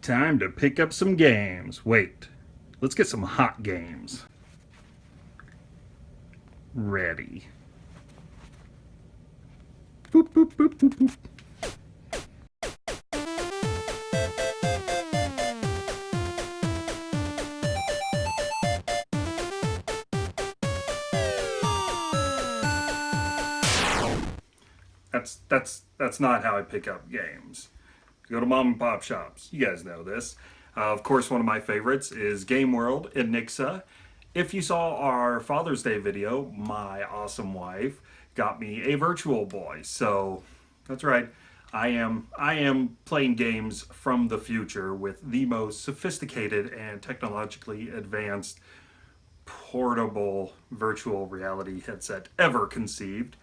Time to pick up some games. Wait, let's get some hot games. Ready. Boop, boop, boop, boop, boop. That's not how I pick up games. Go to mom and pop shops. You guys know this. Of course, one of my favorites is Game World in Nixa. If you saw our Father's Day video, my awesome wife got me a Virtual Boy. So that's right. I am playing games from the future with the most sophisticated and technologically advanced portable virtual reality headset ever conceived.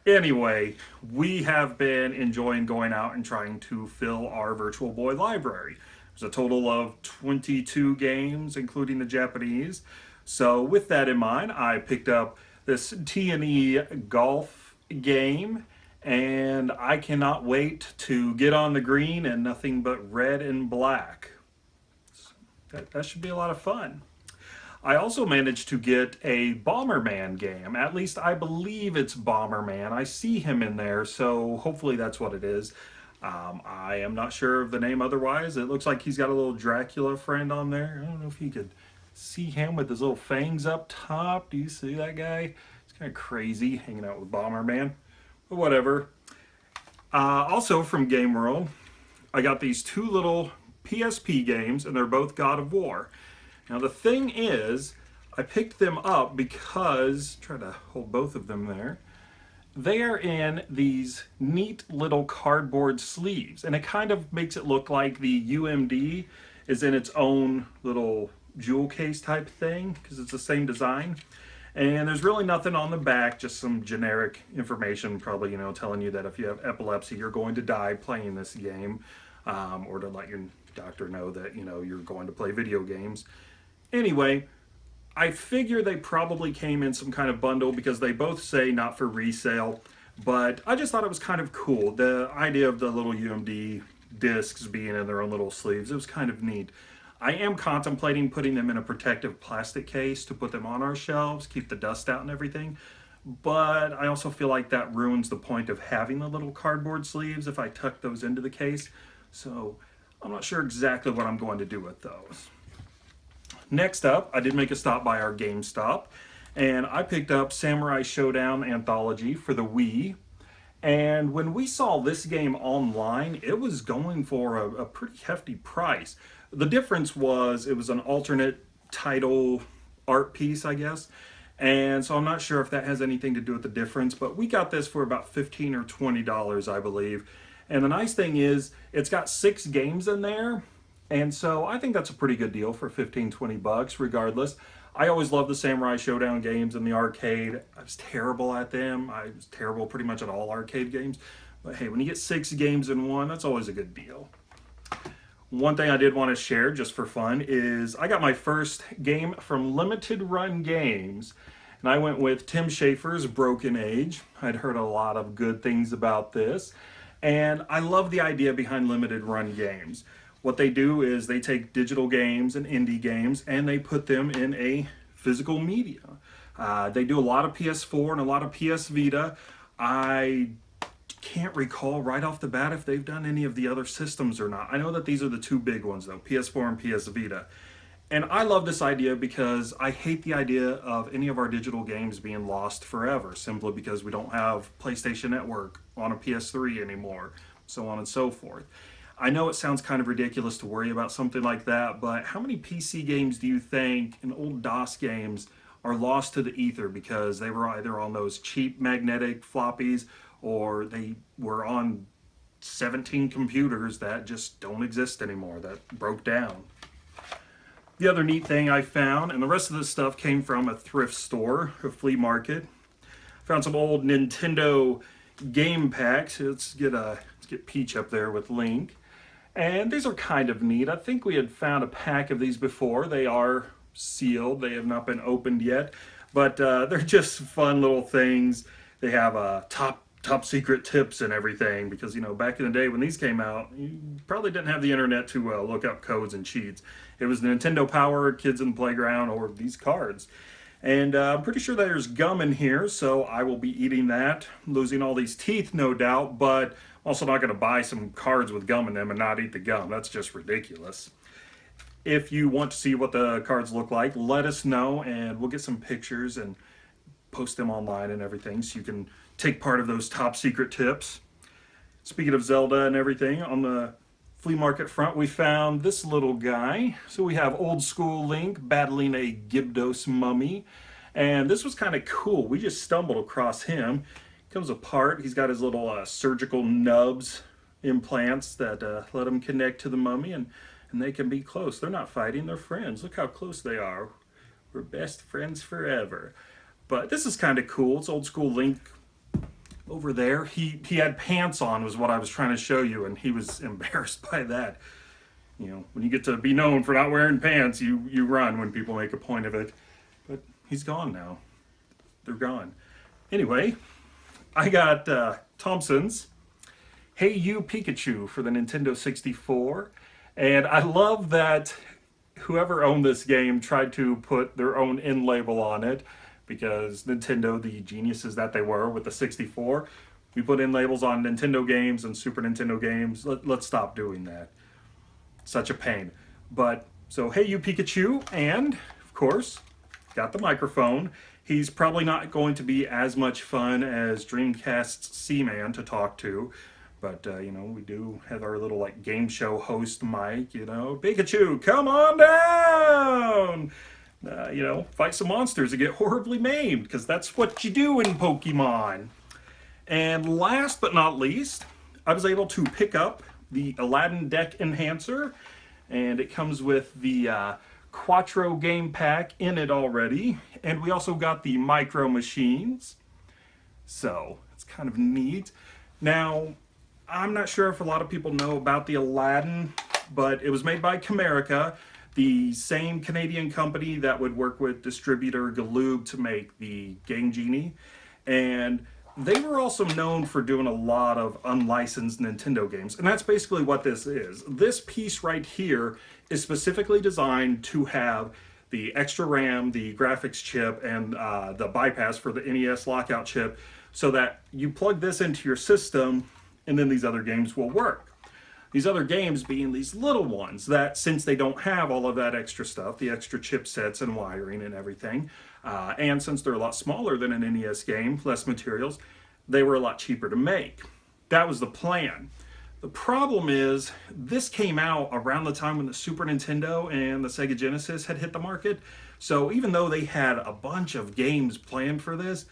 Anyway, we have been enjoying going out and trying to fill our Virtual Boy library. There's a total of 22 games, including the Japanese. So with that in mind, I picked up this T&E golf game, and I cannot wait to get on the green and nothing but red and black. That should be a lot of fun. I also managed to get a Bomberman game. At least I believe it's Bomberman. I see him in there, so hopefully that's what it is. I am not sure of the name otherwise. It looks like he's got a little Dracula friend on there. I don't know if you could see him with his little fangs up top. Do you see that guy? It's kind of crazy hanging out with Bomberman. But whatever. Also from Game World, I got these two little PSP games, and they're both God of War. Now the thing is, I picked them up because, try to hold both of them there, they are in these neat little cardboard sleeves, and it kind of makes it look like the UMD is in its own little jewel case type thing, because it's the same design. And there's really nothing on the back, just some generic information, probably, you know, telling you that if you have epilepsy, you're going to die playing this game, or to let your doctor know that, you know, you're going to play video games. Anyway, I figure they probably came in some kind of bundle because they both say not for resale, but I just thought it was kind of cool. The idea of the little UMD discs being in their own little sleeves, it was kind of neat. I am contemplating putting them in a protective plastic case to put them on our shelves, keep the dust out and everything, but I also feel like that ruins the point of having the little cardboard sleeves if I tuck those into the case, so I'm not sure exactly what I'm going to do with those. Next up, I did make a stop by our GameStop, and I picked up Samurai Shodown Anthology for the Wii. And when we saw this game online, it was going for a pretty hefty price. The difference was it was an alternate title art piece, I guess. And so I'm not sure if that has anything to do with the difference, but we got this for about $15 or $20, I believe. And the nice thing is, it's got 6 games in there. And so I think that's a pretty good deal for 15, 20 bucks, regardless. I always loved the Samurai Shodown games in the arcade. I was terrible at them. I was terrible pretty much at all arcade games. But hey, when you get 6 games in one, that's always a good deal. One thing I did want to share just for fun is I got my first game from Limited Run Games. And I went with Tim Schafer's Broken Age. I'd heard a lot of good things about this. And I love the idea behind Limited Run Games. What they do is they take digital games and indie games and they put them in a physical media. They do a lot of PS4 and a lot of PS Vita. I can't recall right off the bat if they've done any of the other systems or not. I know that these are the two big ones though, PS4 and PS Vita. And I love this idea because I hate the idea of any of our digital games being lost forever, simply because we don't have PlayStation Network on a PS3 anymore, so on and so forth. I know it sounds kind of ridiculous to worry about something like that, but how many PC games do you think and old DOS games are lost to the ether because they were either on those cheap magnetic floppies or they were on 17 computers that just don't exist anymore, that broke down? The other neat thing I found, and the rest of this stuff came from a thrift store, a flea market. Found some old Nintendo game packs. Let's get Peach up there with Link. And these are kind of neat. I think we had found a pack of these before. They are sealed. They have not been opened yet. But they're just fun little things. They have top top secret tips and everything, because you know, back in the day when these came out, you probably didn't have the internet to look up codes and cheats. It was Nintendo Power, Kids in the Playground, or these cards. And I'm pretty sure there's gum in here, so I will be eating that, losing all these teeth, no doubt, but I'm also not going to buy some cards with gum in them and not eat the gum. That's just ridiculous. If you want to see what the cards look like, let us know, and we'll get some pictures and post them online and everything, so you can take part of those top secret tips. Speaking of Zelda and everything, on the flea market front, we found this little guy. So we have old school Link battling a Gyarados mummy. And this was kind of cool. We just stumbled across him. He comes apart. He's got his little surgical nubs implants that let him connect to the mummy, and they can be close. They're not fighting, they're friends. Look how close they are. We're best friends forever. But this is kind of cool. It's old school Link over there. He had pants on, was what I was trying to show you, and he was embarrassed by that. You know, when you get to be known for not wearing pants, you run when people make a point of it. But he's gone now. They're gone. Anyway, I got Thompson's Hey You Pikachu for the Nintendo 64. And I love that whoever owned this game tried to put their own end label on it, because Nintendo, the geniuses that they were with the 64, we put in labels on Nintendo games and Super Nintendo games. Let's stop doing that. Such a pain. But, so Hey You Pikachu, and, of course, got the microphone. He's probably not going to be as much fun as Dreamcast's Seaman to talk to, but, you know, we do have our little, like, game show host mic, you know. Pikachu, come on down! You know, fight some monsters and get horribly maimed, because that's what you do in Pokemon. And last but not least, I was able to pick up the Aladdin deck enhancer, and it comes with the Quattro game pack in it already, and we also got the micro machines, so it's kind of neat. Now, I'm not sure if a lot of people know about the Aladdin, but it was made by Camerica, the same Canadian company that would work with distributor Galoob to make the Game Genie. And they were also known for doing a lot of unlicensed Nintendo games. And that's basically what this is. This piece right here is specifically designed to have the extra RAM, the graphics chip, and the bypass for the NES lockout chip, so that you plug this into your system and then these other games will work. These other games being these little ones that, since they don't have all of that extra stuff, the extra chipsets and wiring and everything, and since they're a lot smaller than an NES game, less materials, they were a lot cheaper to make. That was the plan. The problem is, this came out around the time when the Super Nintendo and the Sega Genesis had hit the market, so even though they had a bunch of games planned for this,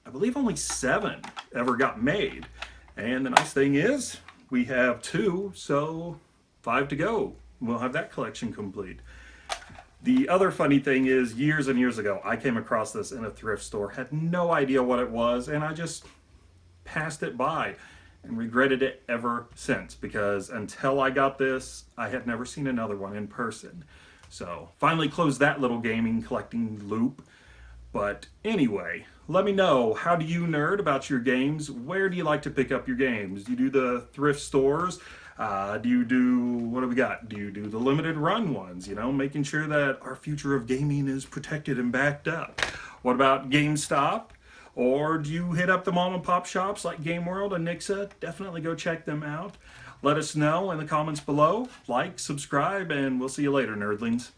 I believe only 7 ever got made. And the nice thing is, we have 2, so 5 to go. We'll have that collection complete. The other funny thing is, years and years ago, I came across this in a thrift store, had no idea what it was, and I just passed it by and regretted it ever since, because until I got this, I had never seen another one in person. So finally closed that little gaming collecting loop. But anyway, let me know, how do you nerd about your games? Where do you like to pick up your games? Do you do the thrift stores? Do you do, what do we got? Do you do the limited run ones? You know, making sure that our future of gaming is protected and backed up. What about GameStop? Or do you hit up the mom and pop shops like Game World and Nixa? Definitely go check them out. Let us know in the comments below. Like, subscribe, and we'll see you later, nerdlings.